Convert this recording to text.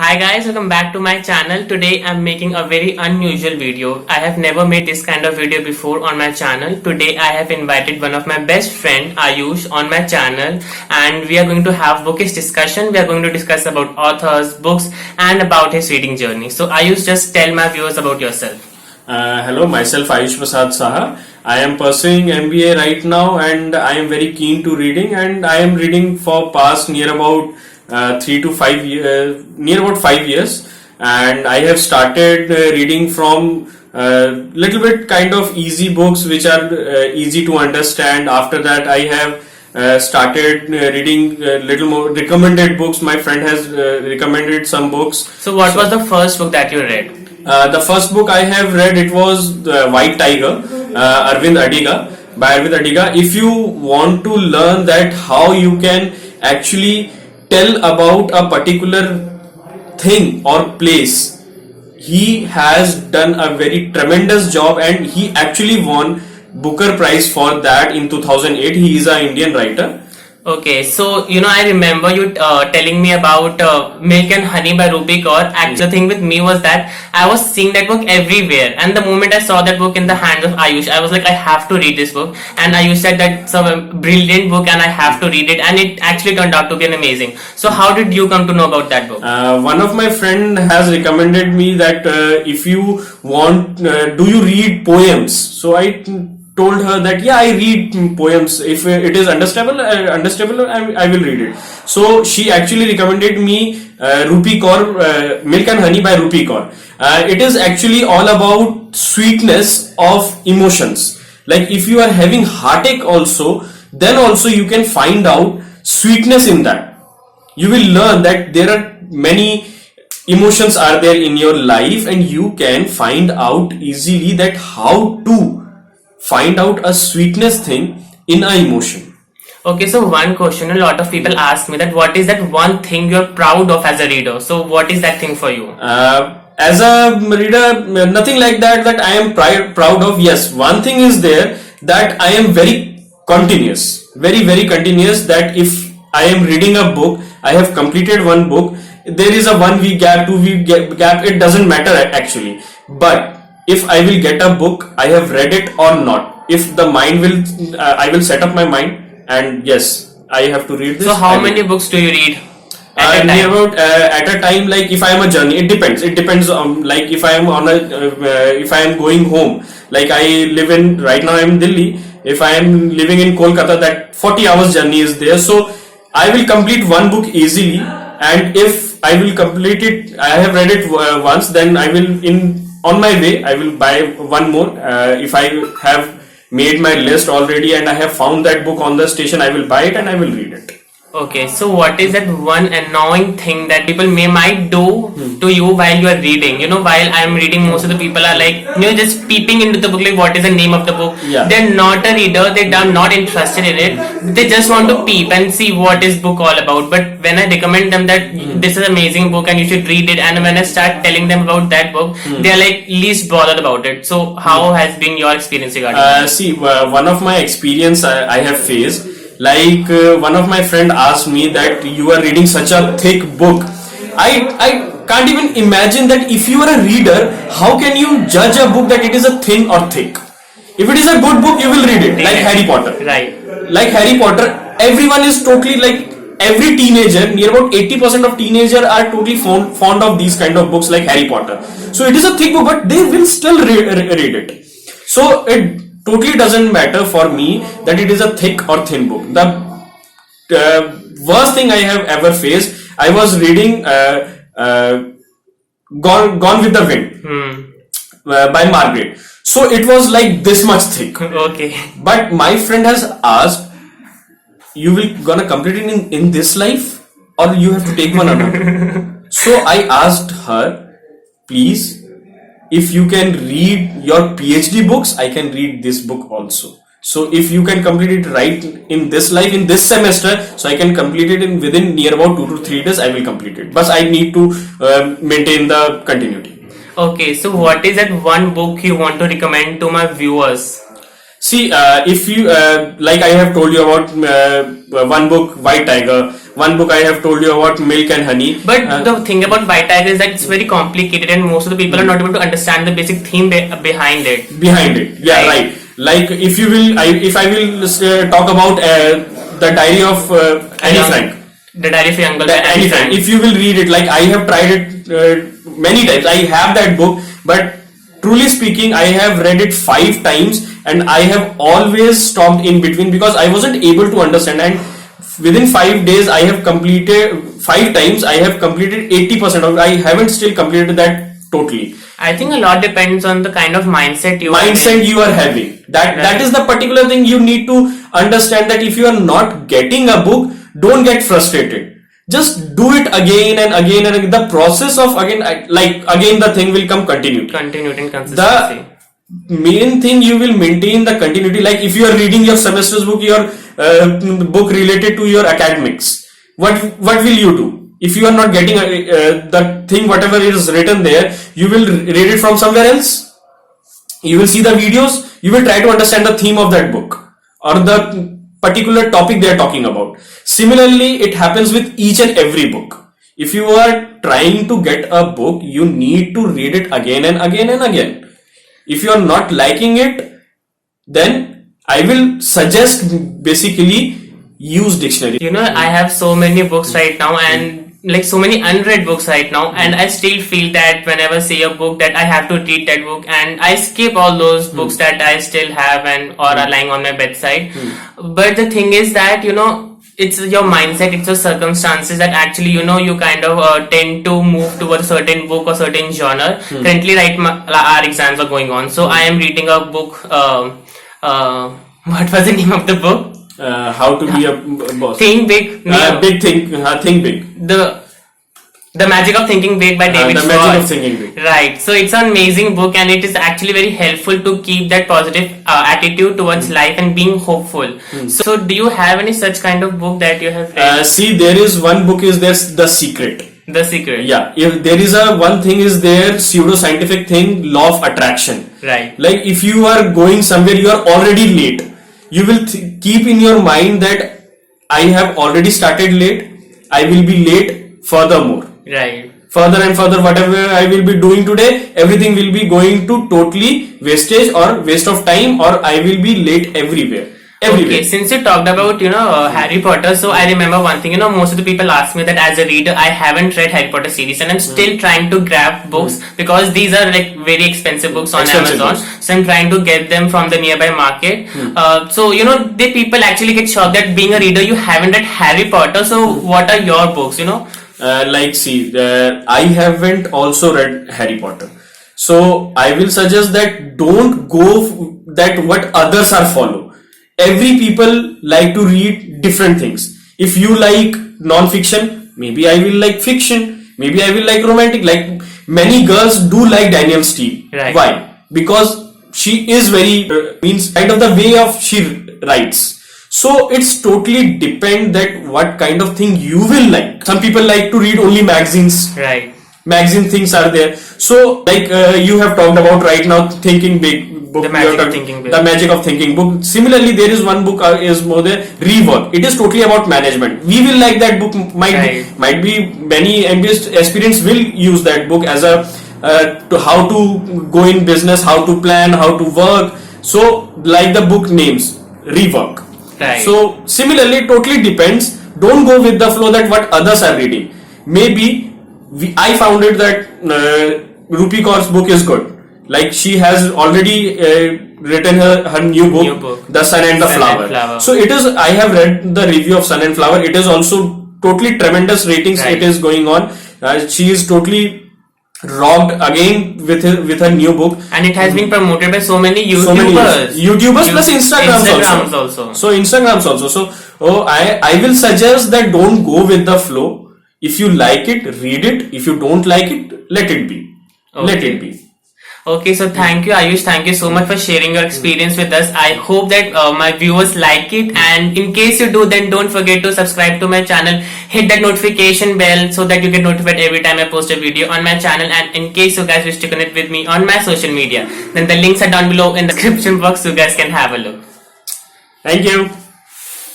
Hi guys, welcome back to my channel. Today I'm making a very unusual video. I have never made this kind of video before on my channel. Today I have invited one of my best friend Ayush on my channel and we are going to have bookish discussion. We are going to discuss about authors, books and about his reading journey. So Ayush, just tell my viewers about yourself. Hello, myself Ayush Prasad Saha. I am pursuing MBA right now and I am very keen to reading and I am reading for past near about 3 to 5 years, near about 5 years, and I have started reading from little bit kind of easy books which are easy to understand. After that I have started reading little more recommended books. My friend has recommended some books. So what was the first book that you read? The first book I have read, it was The White Tiger, Arvind Adiga, by Arvind Adiga. If you want to learn that how you can actually tell about a particular thing or place, he has done a very tremendous job and he actually won Booker Prize for that in 2008. He is an Indian writer. Okay, so I remember you telling me about Milk and Honey by Rupi Kaur. Actually, the thing with me was that I was seeing that book everywhere, and the moment I saw that book in the hands of Ayush, I was like, I have to read this book. And Ayush said that it's a brilliant book, and I have to read it, and it actually turned out to be an amazing. So, how did you come to know about that book? One of my friend has recommended me that if you want, do you read poems? So I told her that yeah, I read poems. If it is understandable, I will read it. So she actually recommended me Rupi Kaur, Milk and Honey by Rupi Kaur. It is actually all about sweetness of emotions. Like if you are having heartache also, then also you can find out sweetness in that. You will learn that there are many emotions are there in your life and you can find out easily that how to find out a sweetness thing in a emotion. Okay, so one question, a lot of people ask me that what is that one thing you're proud of as a reader? So what is that thing for you? As a reader, nothing like that I am proud of. Yes, one thing is there that I am very continuous, very continuous, that if I am reading a book, I have completed one book, there is a 1 week gap, 2 week gap, it doesn't matter actually. But if I will get a book, I have read it or not. If the mind will, I will set up my mind and yes, I have to read this. So how many books do you read? At a time, like if I am a journey, it depends on, like if I am on a if I am going home, like I live in, right now I am in Delhi, if I am living in Kolkata, that 40 hours journey is there, so I will complete one book easily, and if I will complete it, I have read it once, then I will on my way I will buy one more. If I have made my list already and I have found that book on the station, I will buy it and I will read it. Okay, so what is that one annoying thing that people might do to you while you are reading? While I am reading, most of the people are like, just peeping into the book, like what is the name of the book? Yeah. They're not a reader, they are not interested in it. They just want to peep and see what is book all about. But when I recommend them that this is an amazing book and you should read it, and when I start telling them about that book, they are like least bothered about it. So how has been your experience regarding that? See, one of my experience I have faced, like one of my friend asked me that you are reading such a thick book. I can't even imagine that if you are a reader, how can you judge a book that it is a thin or thick? If it is a good book, you will read it, like Harry Potter. Right. Like Harry Potter, everyone is totally, like every teenager, near about 80% of teenagers are totally fond of these kind of books like Harry Potter. So it is a thick book, but they will still read it. So it totally doesn't matter for me that it is a thick or thin book. The worst thing I have ever faced, I was reading Gone with the Wind by Margaret. So it was like this much thick. Okay. But my friend has asked, you will gonna complete it in this life or you have to take one another? So I asked her, please, if you can read your PhD books, I can read this book also. So if you can complete it right in this life, in this semester, so I can complete it within near about 2 to 3 days, I will complete it. But I need to maintain the continuity. Okay, so what is that one book you want to recommend to my viewers? See, if you, like I have told you about one book, White Tiger. one book I have told you about, Milk and Honey. But the thing about White Tiger is that it's very complicated, and most of the people are not able to understand the basic theme behind it. Yeah, right. Like if you will, if I will talk about the Diary of Annie Frank. The Diary of a Young Girl by Annie Frank. If you will read it, like I have tried it many times. I have that book, but truly speaking, I have read it 5 times, and I have always stopped in between because I wasn't able to understand. And within 5 days, I have completed 5 times. I have completed 80% of it. I haven't still completed that totally. I think a lot depends on the kind of mindset you are having. That is the particular thing you need to understand, that if you are not getting a book, don't get frustrated. Just do it again and again and again. The process of again the thing will come continued and consistency. The main thing, you will maintain the continuity. Like if you are reading your semester's book, your book related to your academics, what will you do? If you are not getting the thing, whatever is written there, you will read it from somewhere else. You will see the videos. You will try to understand the theme of that book or the particular topic they are talking about. Similarly, it happens with each and every book. If you are trying to get a book, you need to read it again and again and again. If you are not liking it, then I will suggest basically use dictionary. I have so many books right now, and like so many unread books right now, and I still feel that whenever I see a book that I have to read that book, and I skip all those books that I still have or are lying on my bedside. But the thing is that it's your mindset, it's your circumstances that actually you kind of tend to move towards a certain book or certain genre. Currently, our exams are going on, so I am reading a book. What was the name of the book? How to be a boss. Think Big. Think Big. The Magic of Thinking Big by David Schwartz. Magic of Thinking Big. Right. So it's an amazing book, and it is actually very helpful to keep that positive attitude towards life and being hopeful. So do you have any such kind of book that you have read? See, there is one book is there, The Secret. The Secret. Yeah. If there is one thing is there, pseudoscientific thing, law of attraction. Right. Like if you are going somewhere, you are already late. You will keep in your mind that I have already started late. I will be late furthermore. Right. Further and further, whatever I will be doing today, everything will be going to totally wastage or waste of time, or I will be late everywhere. Okay, since you talked about Harry Potter, so I remember one thing. Most of the people ask me that as a reader, I haven't read Harry Potter series, and I'm still trying to grab books because these are like very expensive books on Amazon. So I'm trying to get them from the nearby market. So the people actually get shocked that being a reader, you haven't read Harry Potter. So what are your books? I haven't also read Harry Potter. So I will suggest that don't go that what others are follow. Every people like to read different things. If you like non-fiction, maybe I will like fiction. Maybe I will like romantic. Like many girls do like Danielle Steel. Right. Why? Because she is very means kind of the way of she writes. So it's totally depend that what kind of thing you will like. Some people like to read only magazines. Right. Magazine things are there. So like you have talked about right now, Thinking Big book. The Magic of Thinking Big. The Magic of Thinking book. Similarly, there is one book is more there, Rework. It is totally about management. We will like that book. Might be many MBA aspirants will use that book as a to how to go in business, how to plan, how to work. So like the book names, Rework. Right. So similarly, totally depends. Don't go with the flow that what others are reading. Maybe I found it that Rupi Kaur's book is good. Like she has already written her new book, The Sun and the Flower. So it is. I have read the review of Sun and Flower. It is also totally tremendous ratings. Right. It is going on. She is totally rocked again with her new book, and it has been promoted by so many YouTubers. YouTubers plus Instagrams also. So Instagrams also. So I will suggest that don't go with the flow. If you like it, read it. If you don't like it, let it be. Okay. Let it be. Okay, so thank you, Ayush. Thank you so much for sharing your experience with us. I hope that my viewers like it, and in case you do, then don't forget to subscribe to my channel, hit that notification bell so that you get notified every time I post a video on my channel. And in case you guys wish to connect with me on my social media, then the links are down below in the description box so you guys can have a look. Thank you.